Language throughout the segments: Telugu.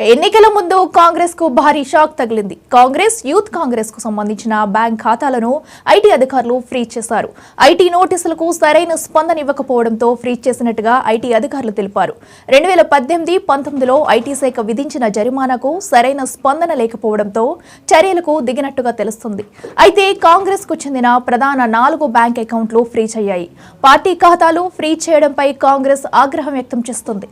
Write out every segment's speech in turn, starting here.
ఎన్నికల ముందు కాంగ్రెస్ కు భారీ షాక్ తగిలింది. కాంగ్రెస్ యూత్ కాంగ్రెస్ కు సంబంధించిన బ్యాంక్ ఖాతాలను ఐటీ అధికారులు ఫ్రీజ్ చేశారు. ఐటీ నోటీసులకు సరైన స్పందన ఇవ్వకపోవడంతో ఫ్రీజ్ చేసినట్టుగా ఐటీ అధికారులు తెలిపారు. 2018-19లో ఐటీ శాఖ విధించిన జరిమానాకు సరైన స్పందన లేకపోవడంతో చర్యలకు దిగినట్టుగా తెలుస్తుంది. అయితే కాంగ్రెస్ కు చెందిన ప్రధాన 4 బ్యాంక్ అకౌంట్లు ఫ్రీజ్ అయ్యాయి. పార్టీ ఖాతాలు ఫ్రీజ్ చేయడంపై కాంగ్రెస్ ఆగ్రహం వ్యక్తం చేస్తుంది.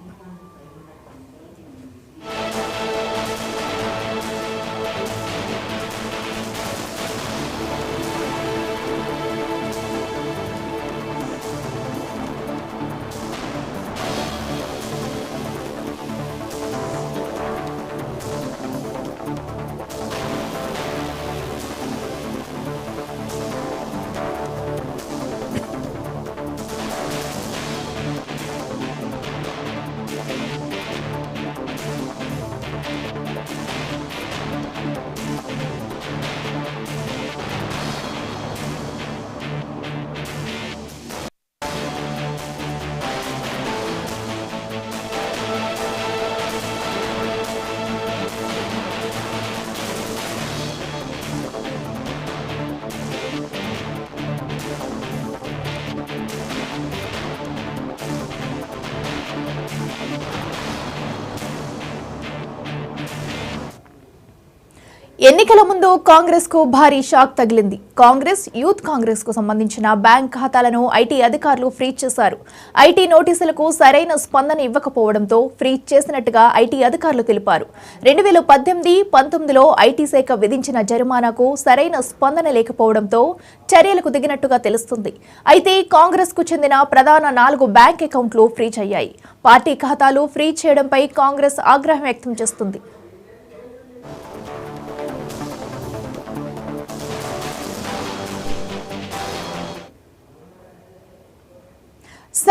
ఎన్నికల ముందు కాంగ్రెస్ కు భారీ షాక్ తగిలింది. కాంగ్రెస్ యూత్ కాంగ్రెస్ కు సంబంధించిన బ్యాంక్ ఖాతాలను ఐటీ అధికారులు ఫ్రీజ్ చేశారు. ఐటీ నోటీసులకు సరైన స్పందన ఇవ్వకపోవడంతో ఫ్రీజ్ చేసినట్టుగా ఐటీ అధికారులు తెలిపారు. 2018-19లో ఐటీ శాఖ విధించిన జరిమానాకు సరైన స్పందన లేకపోవడంతో చర్యలకు దిగినట్టుగా తెలుస్తుంది. అయితే కాంగ్రెస్ కు చెందిన ప్రధాన 4 బ్యాంక్ అకౌంట్లు ఫ్రీజ్ అయ్యాయి. పార్టీ ఖాతాలు ఫ్రీజ్ చేయడంపై కాంగ్రెస్ ఆగ్రహం వ్యక్తం చేస్తుంది.